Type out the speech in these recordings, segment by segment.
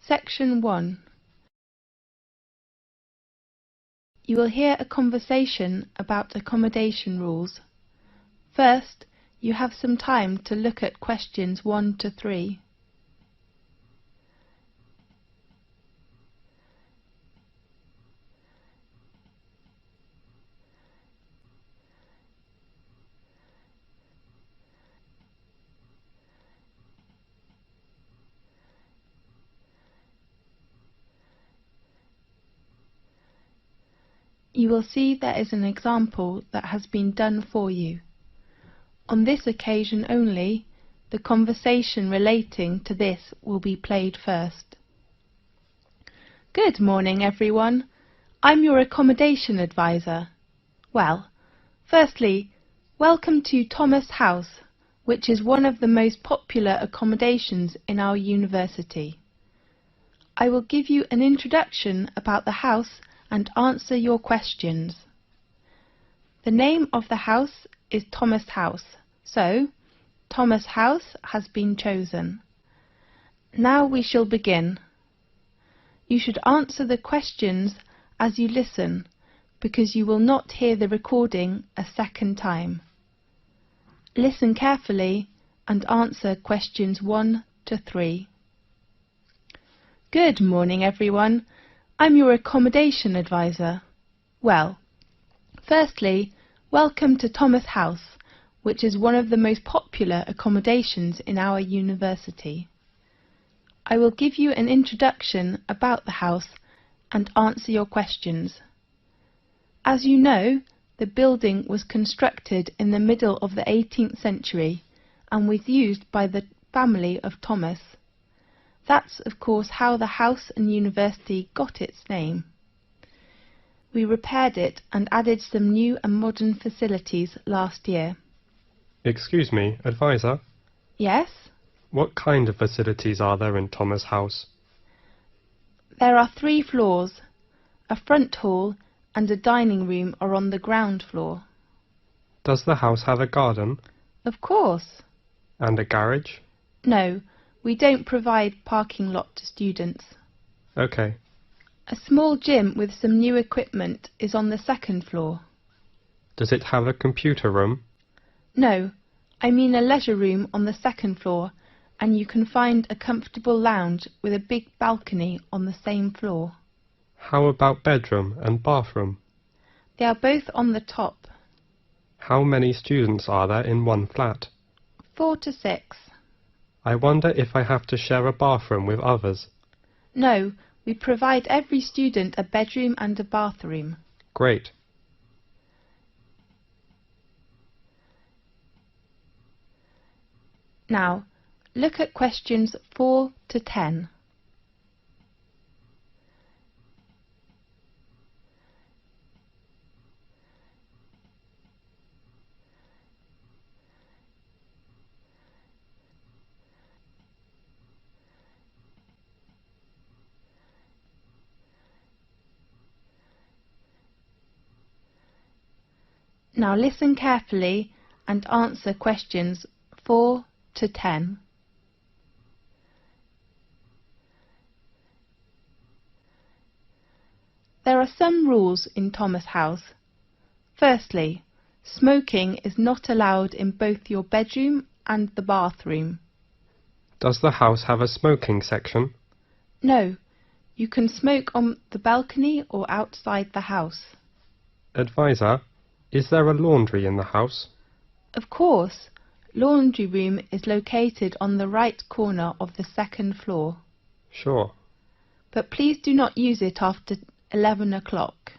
Section 1. You will hear a conversation about accommodation rules. First, you have some time to look at questions 1 to 3. You will see there is an example that has been done for you. On this occasion only, the conversation relating to this will be played first. Good morning, everyone. I'm your accommodation advisor. Well, firstly, welcome to Thomas House, which is one of the most popular accommodations in our university. I will give you an introduction about the house and answer your questions. The name of the house is Thomas House, so Thomas House has been chosen. Now we shall begin. You should answer the questions as you listen, because you will not hear the recording a second time. Listen carefully and answer questions 1 to 3. Good morning, everyone. I'm your accommodation advisor. Well, firstly, welcome to Thomas House, which is one of the most popular accommodations in our university. I will give you an introduction about the house and answer your questions. As you know, the building was constructed in the middle of the 18th century and was used by the family of Thomas. That's, of course, how the house and university got its name. We repaired it and added some new and modern facilities last year. Excuse me, advisor? Yes? What kind of facilities are there in Thomas House? There are 3 floors. A front hall and a dining room are on the ground floor. Does the house have a garden? Of course. And a garage? No, we don't provide parking lot to students. Okay. A small gym with some new equipment is on the 2nd floor. Does it have a computer room? No, I mean a leisure room on the 2nd floor, and you can find a comfortable lounge with a big balcony on the same floor. How about bedroom and bathroom? They are both on the top. How many students are there in one flat? 4 to 6. I wonder if I have to share a bathroom with others. No, we provide every student a bedroom and a bathroom. Great. Now, look at questions 4 to 10. Now listen carefully and answer questions 4 to 10. There are some rules in Thomas House. Firstly, smoking is not allowed in both your bedroom and the bathroom. Does the house have a smoking section? No, you can smoke on the balcony or outside the house. Advisor, is there a laundry in the house? Of course, laundry room is located on the right corner of the 2nd floor. Sure. But please do not use it after 11 o'clock.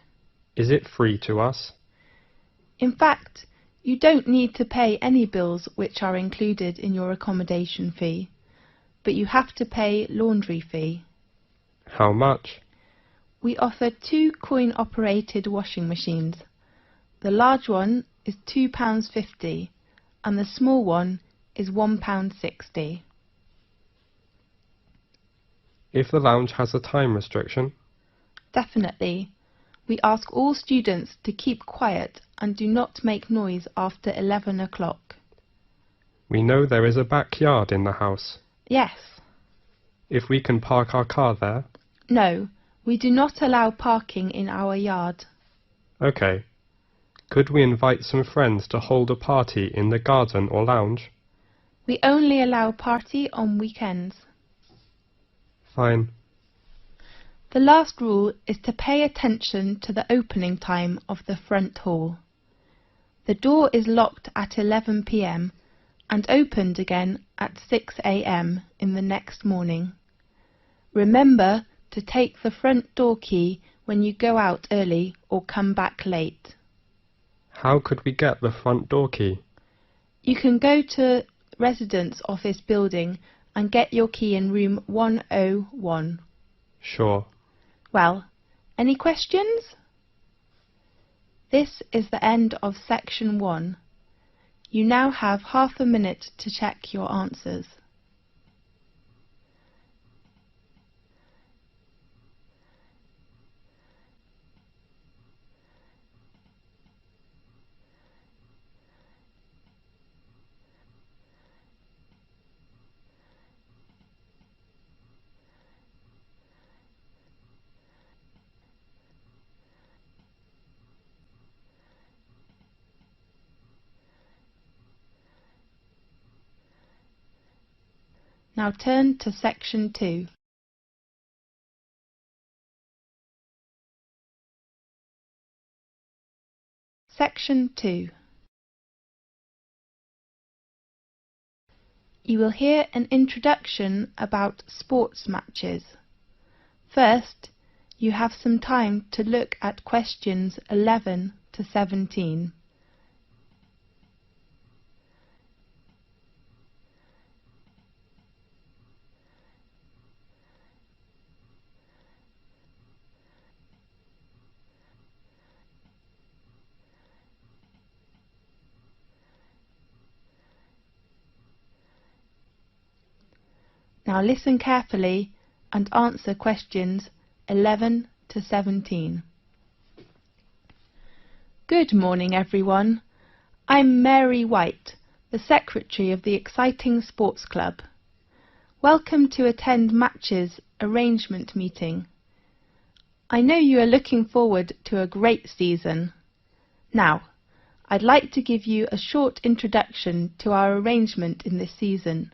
Is it free to us? In fact, you don't need to pay any bills which are included in your accommodation fee, but you have to pay laundry fee. How much? We offer 2 coin-operated washing machines. The large one is £2.50 and the small one is £1.60. If the lounge has a time restriction? Definitely. We ask all students to keep quiet and do not make noise after 11 o'clock. We know there is a backyard in the house. Yes. if we can park our car there? No, we do not allow parking in our yard. OK. Could we invite some friends to hold a party in the garden or lounge? We only allow party on weekends. Fine. The last rule is to pay attention to the opening time of the front hall. The door is locked at 11 p.m. and opened again at 6 a.m. in the next morning. Remember to take the front door key when you go out early or come back late. How could we get the front door key? You can go to Residence Office building and get your key in room 101. Sure. Well, any questions? This is the end of section 1. You now have half a minute to check your answers. Now turn to section 2. Section 2. You will hear an introduction about sports matches. First, you have some time to look at questions 11 to 17. Now listen carefully and answer questions 11 to 17. Good morning, everyone. I'm Mary White, the Secretary of the Exciting Sports Club. Welcome to attend Match's arrangement meeting. I know you are looking forward to a great season. Now, I'd like to give you a short introduction to our arrangement in this season.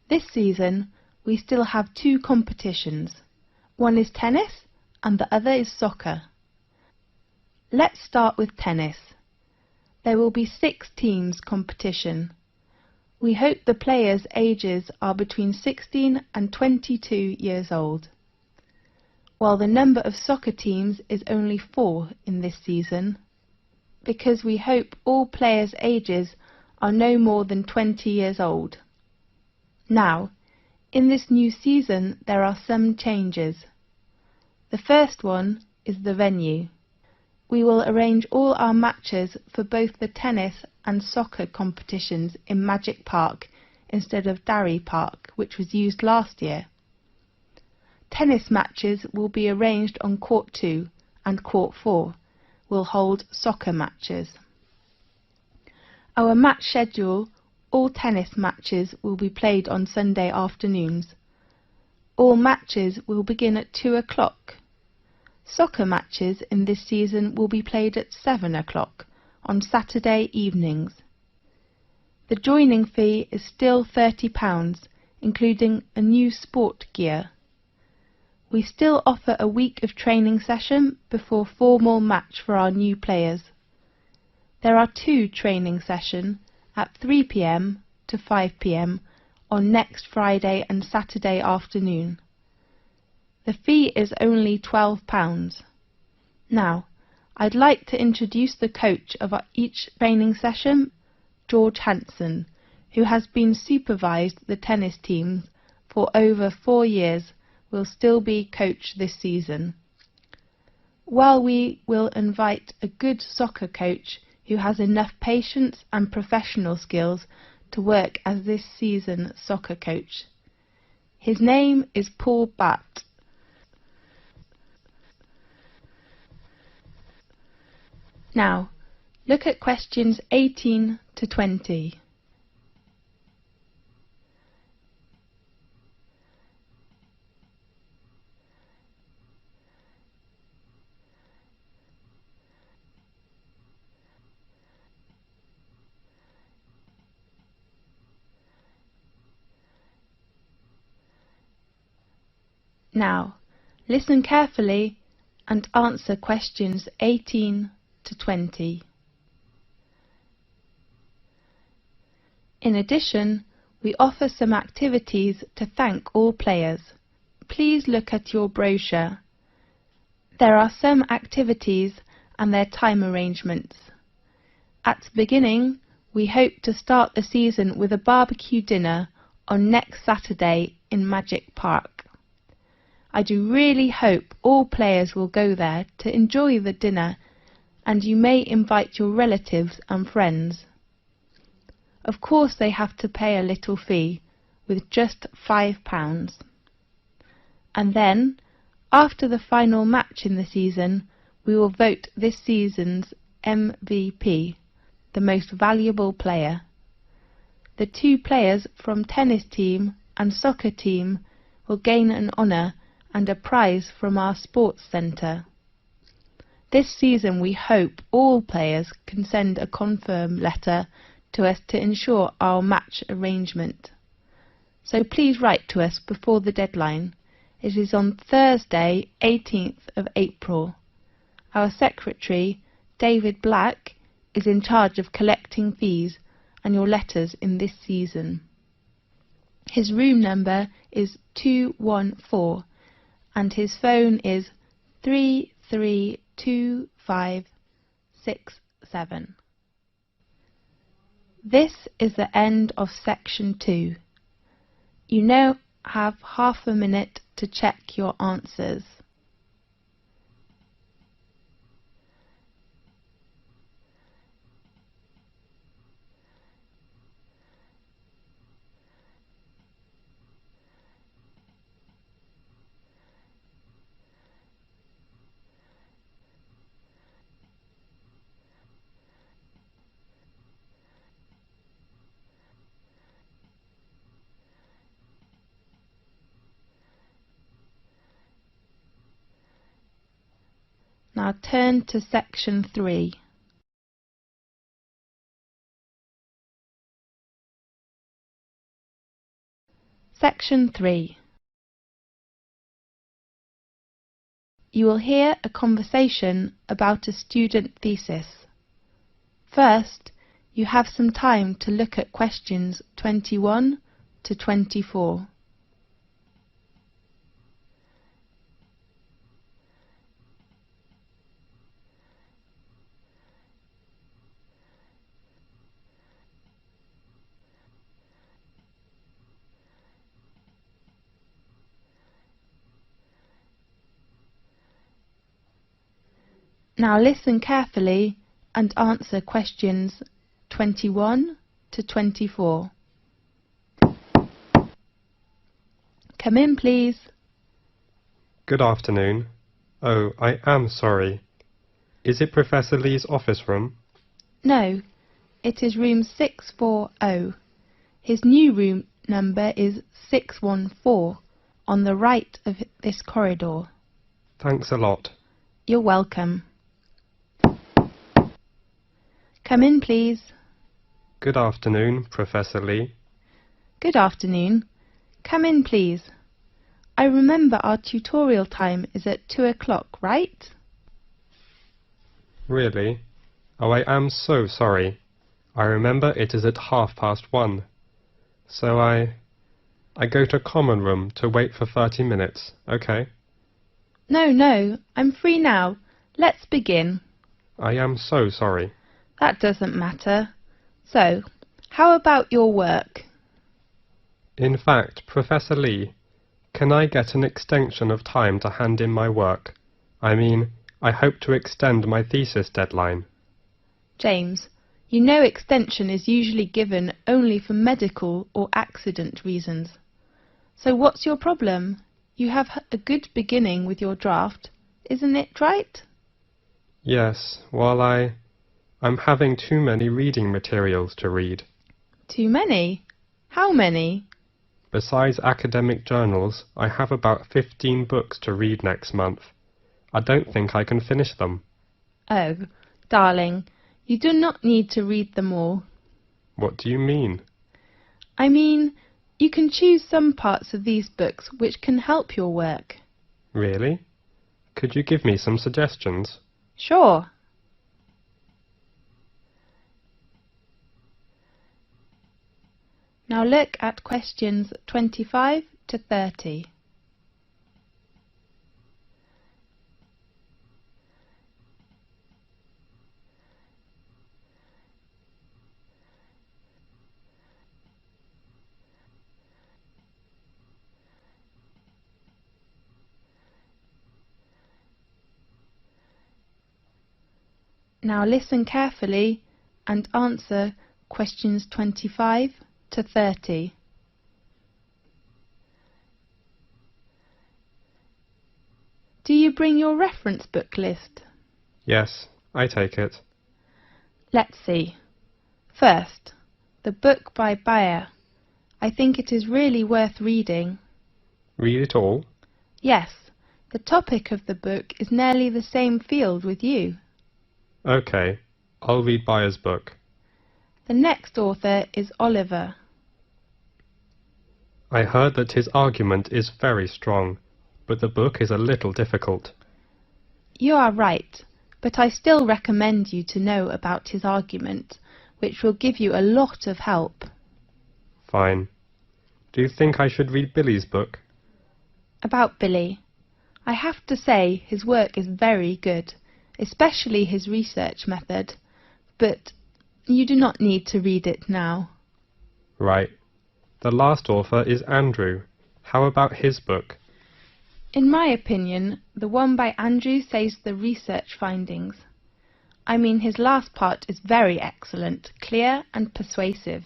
This season, we still have 2 competitions. One is tennis and the other is soccer. Let's start with tennis. There will be 6 teams competition. We hope the players' ages are between 16 and 22 years old. While the number of soccer teams is only 4 in this season, because we hope all players' ages are no more than 20 years old. Now, in this new season there are some changes. The first one is the venue. We will arrange all our matches for both the tennis and soccer competitions in Magic Park instead of Darry Park, which was used last year. Tennis matches will be arranged on Court 2 and Court 4 will hold soccer matches. Our match schedule: all tennis matches will be played on Sunday afternoons. All matches will begin at 2 o'clock. Soccer matches in this season will be played at 7 o'clock on Saturday evenings. The joining fee is still £30, including a new sport gear. We still offer a week of training session before formal match for our new players. There are 2 training sessions at 3 p.m. to 5 p.m. on next Friday and Saturday afternoon. The fee is only £12. Now, I'd like to introduce the coach of each training session, George Hanson, who has been supervised the tennis teams for over 4 years, will still be coach this season. While we will invite a good soccer coach who has enough patience and professional skills to work as this season's soccer coach. His name is Paul Batt. Now, look at questions 18 to 20. Now, listen carefully and answer questions 18 to 20. In addition, we offer some activities to thank all players. Please look at your brochure. There are some activities and their time arrangements. At the beginning, we hope to start the season with a barbecue dinner on next Saturday in Magic Park. I do really hope all players will go there to enjoy the dinner, and you may invite your relatives and friends. Of course they have to pay a little fee, with just £5. And then, after the final match in the season, we will vote this season's MVP, the most valuable player. The 2 players from tennis team and soccer team will gain an honour and a prize from our sports centre. This season we hope all players can send a confirm letter to us to ensure our match arrangement. So please write to us before the deadline. It is on Thursday, 18th of April. Our secretary, David Black, is in charge of collecting fees and your letters in this season. His room number is 214 and his phone is 332567. This is the end of section 2. You now have half a minute to check your answers. Now turn to section 3. Section 3. You will hear a conversation about a student thesis. First, you have some time to look at questions 21 to 24. Now listen carefully and answer questions 21 to 24. Come in, please. Good afternoon. Oh, I am sorry. Is it Professor Lee's office room? No, it is room 640. His new room number is 614 on the right of this corridor. Thanks a lot. You're welcome. Come in, please. Good afternoon, Professor Lee. Good afternoon. Come in, please. I remember our tutorial time is at 2 o'clock, right? Really? Oh, I am so sorry. I remember it is at 1:30. So I go to common room to wait for 30 minutes, okay? No, I'm free now. Let's begin. I am so sorry. That doesn't matter. So, how about your work? In fact, Professor Lee, can I get an extension of time to hand in my work? I mean, I hope to extend my thesis deadline. James, you know extension is usually given only for medical or accident reasons. So what's your problem? You have a good beginning with your draft, isn't it right? Yes, well, I'm having too many reading materials to read. Too many? How many? Besides academic journals, I have about 15 books to read next month. I don't think I can finish them. Oh, darling, you do not need to read them all. What do you mean? I mean, you can choose some parts of these books which can help your work. Really? Could you give me some suggestions? Sure. Now look at questions 25 to 30. Now listen carefully and answer questions 25 to 30. Do you bring your reference book list? Yes, I take it. Let's see. First, the book by Bayer. I think it is really worth reading. Read it all? Yes, the topic of the book is nearly the same field with you. Okay, I'll read Bayer's book. The next author is Oliver. I heard that his argument is very strong, but the book is a little difficult. You are right, but I still recommend you to know about his argument, which will give you a lot of help. Fine. Do you think I should read Billy's book? About Billy. I have to say his work is very good, especially his research method, but you do not need to read it now. Right. The last author is Andrew. How about his book? In my opinion, the one by Andrew says the research findings. I mean, his last part is very excellent, clear and persuasive.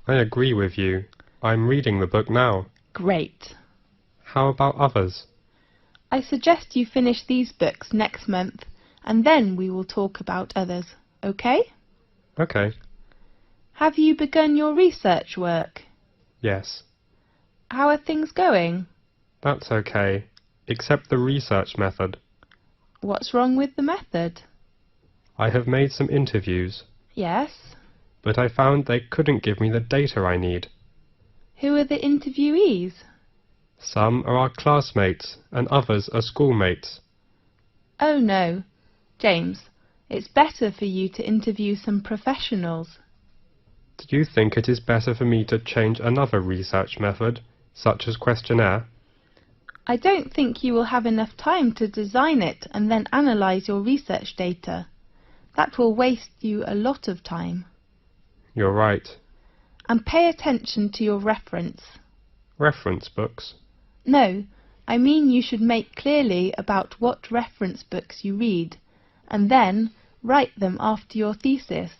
I agree with you. I'm reading the book now. Great. How about others? I suggest you finish these books next month, and then we will talk about others, okay? Okay. Have you begun your research work? Yes. How are things going? That's okay, except the research method. What's wrong with the method? I have made some interviews, Yes. but I found they couldn't give me the data I need. Who are the interviewees? Some are our classmates and others are schoolmates. Oh no. James, it's better for you to interview some professionals. Do you think it is better for me to change another research method, such as questionnaire? I don't think you will have enough time to design it and then analyze your research data. That will waste you a lot of time. You're right. And pay attention to your reference. Reference books? No, I mean you should make clearly about what reference books you read, and then write them after your thesis.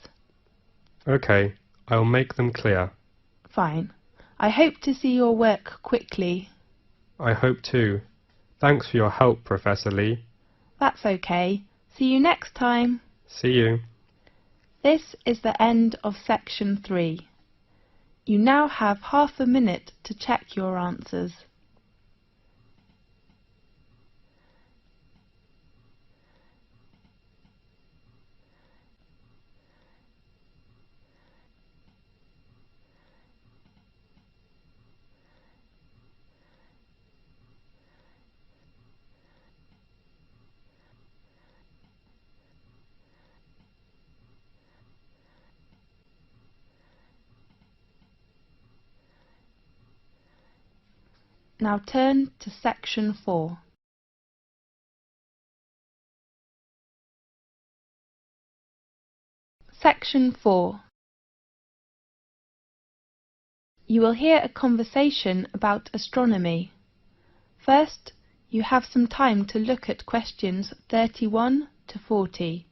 Okay, I'll make them clear. Fine. I hope to see your work quickly. I hope too. Thanks for your help, Professor Lee. That's okay. See you next time. See you. This is the end of section 3. You now have half a minute to check your answers. Now turn to section 4. Section 4. You will hear a conversation about astronomy. First, you have some time to look at questions 31 to 40.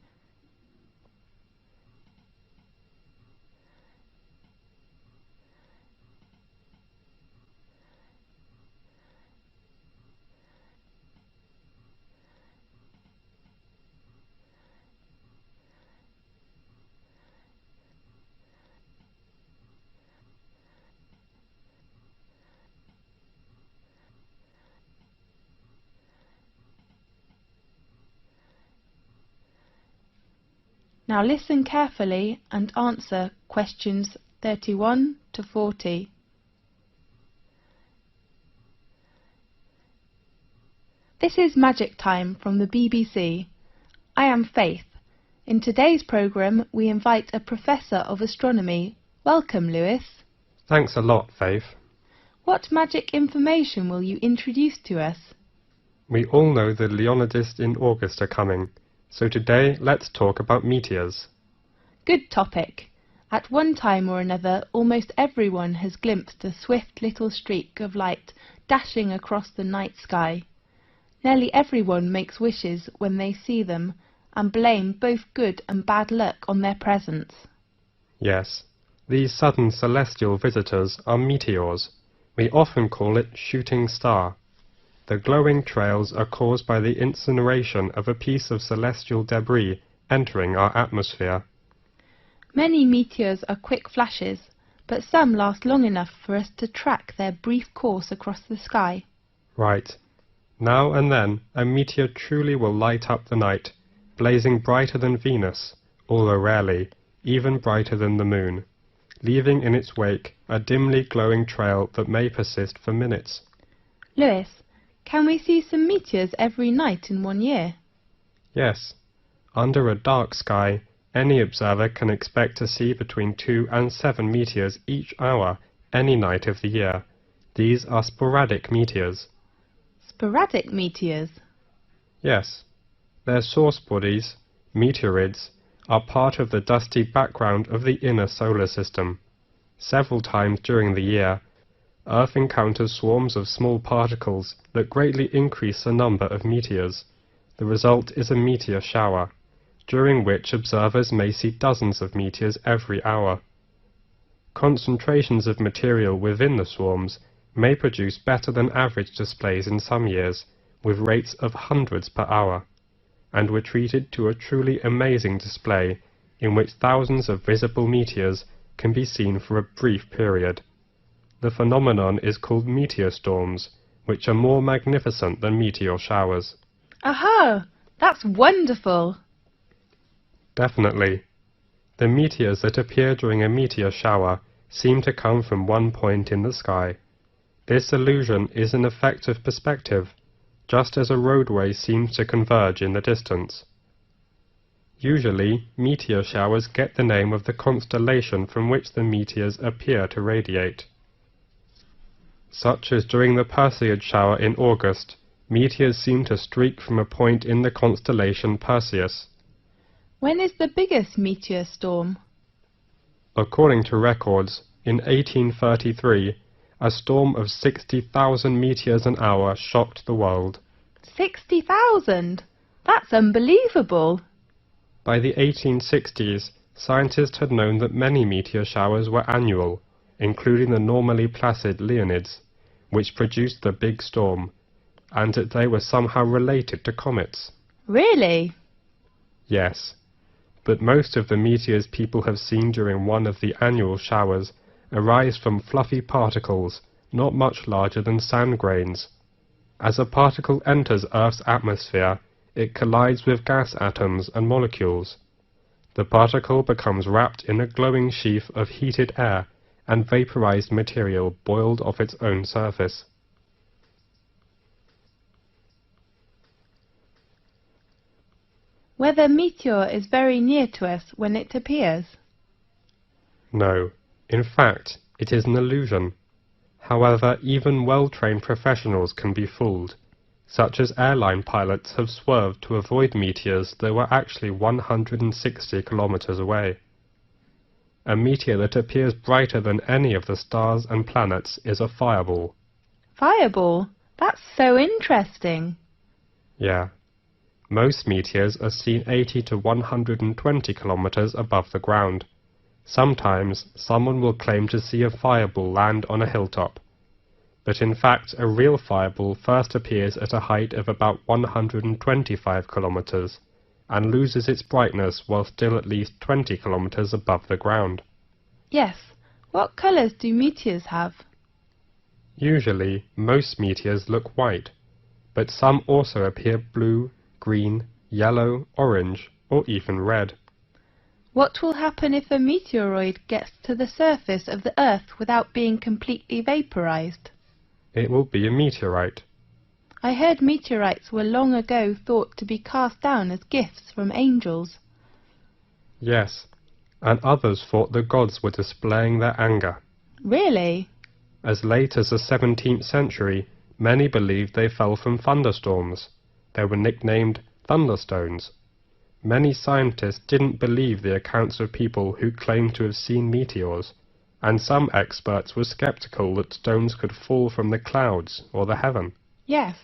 Now listen carefully and answer questions 31 to 40. This is Magic Time from the BBC. I am Faith. In today's programme, we invite a Professor of Astronomy. Welcome, Lewis. Thanks a lot, Faith. What magic information will you introduce to us? We all know the Leonids in August are coming, so today let's talk about meteors. Good topic. At one time or another, almost everyone has glimpsed a swift little streak of light dashing across the night sky. Nearly everyone makes wishes when they see them, and blame both good and bad luck on their presence. Yes, these sudden celestial visitors are meteors. We often call it shooting star. The glowing trails are caused by the incineration of a piece of celestial debris entering our atmosphere. Many meteors are quick flashes, but some last long enough for us to track their brief course across the sky. Right. Now and then, a meteor truly will light up the night, blazing brighter than Venus, although rarely, even brighter than the moon, leaving in its wake a dimly glowing trail that may persist for minutes. Lewis, can we see some meteors every night in 1 year? Yes. Under a dark sky, any observer can expect to see between 2 and 7 meteors each hour, any night of the year. These are sporadic meteors. Sporadic meteors? Yes. Their source bodies, meteorids, are part of the dusty background of the inner solar system. Several times during the year, Earth encounters swarms of small particles that greatly increase the number of meteors. The result is a meteor shower, during which observers may see dozens of meteors every hour. Concentrations of material within the swarms may produce better than average displays in some years, with rates of hundreds per hour, and were treated to a truly amazing display in which thousands of visible meteors can be seen for a brief period. The phenomenon is called meteor storms, which are more magnificent than meteor showers. Aha! That's wonderful! Definitely. The meteors that appear during a meteor shower seem to come from one point in the sky. This illusion is an effect of perspective, just as a roadway seems to converge in the distance. Usually, meteor showers get the name of the constellation from which the meteors appear to radiate. Such as during the Perseid shower in August, meteors seem to streak from a point in the constellation Perseus. When is the biggest meteor storm? According to records, in 1833, a storm of 60,000 meteors an hour shocked the world. 60,000? That's unbelievable! By the 1860s, scientists had known that many meteor showers were annual, including the normally placid Leonids, which produced the big storm, and that they were somehow related to comets. Really? Yes, but most of the meteors people have seen during one of the annual showers arise from fluffy particles not much larger than sand grains. As a particle enters Earth's atmosphere, it collides with gas atoms and molecules. The particle becomes wrapped in a glowing sheath of heated air and vaporized material boiled off its own surface. Whether meteor is very near to us when it appears? No, in fact, it is an illusion. However, even well-trained professionals can be fooled, such as airline pilots have swerved to avoid meteors that were actually 160 kilometers away. A meteor that appears brighter than any of the stars and planets is a fireball. Fireball? That's so interesting. Yeah. Most meteors are seen 80 to 120 kilometers above the ground. Sometimes someone will claim to see a fireball land on a hilltop, but in fact a real fireball first appears at a height of about 125 kilometers and loses its brightness while still at least 20 kilometers above the ground. Yes. What colours do meteors have? Usually, most meteors look white, but some also appear blue, green, yellow, orange, or even red. What will happen if a meteoroid gets to the surface of the Earth without being completely vaporized? It will be a meteorite. I heard meteorites were long ago thought to be cast down as gifts from angels. Yes, and others thought the gods were displaying their anger. Really? As late as the 17th century, many believed they fell from thunderstorms. They were nicknamed thunderstones. Many scientists didn't believe the accounts of people who claimed to have seen meteors, and some experts were skeptical that stones could fall from the clouds or the heaven. Yes.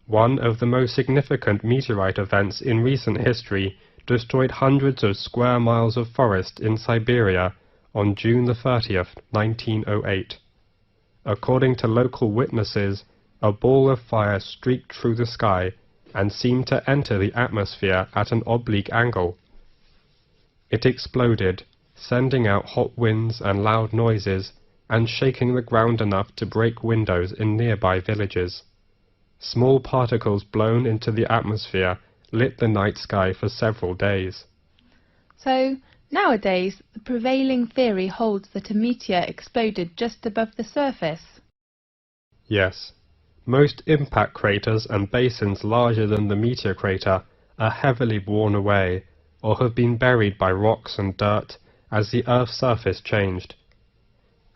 One of the most significant meteorite events in recent history destroyed hundreds of square miles of forest in Siberia on June the 30th, 1908. According to local witnesses, a ball of fire streaked through the sky and seemed to enter the atmosphere at an oblique angle. It exploded, sending out hot winds and loud noises, and shaking the ground enough to break windows in nearby villages. Small particles blown into the atmosphere lit the night sky for several days. So, nowadays, the prevailing theory holds that a meteor exploded just above the surface. Yes. Most impact craters and basins larger than the meteor crater are heavily worn away, or have been buried by rocks and dirt as the Earth's surface changed.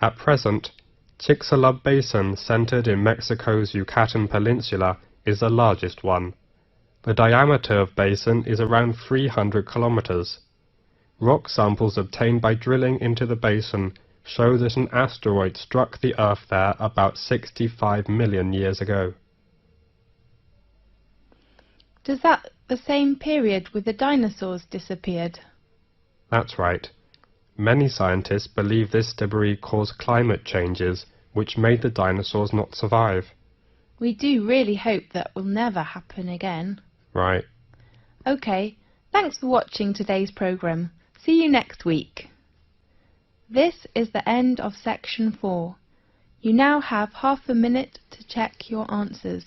At present, Chicxulub Basin, centered in Mexico's Yucatan Peninsula, is the largest one. The diameter of basin is around 300 kilometers. Rock samples obtained by drilling into the basin show that an asteroid struck the Earth there about 65 million years ago. Does that the same period with the dinosaurs disappeared? That's right. Many scientists believe this debris caused climate changes which made the dinosaurs not survive. We do really hope that will never happen again. Right. OK, thanks for watching today's programme. See you next week. This is the end of section 4. You now have half a minute to check your answers.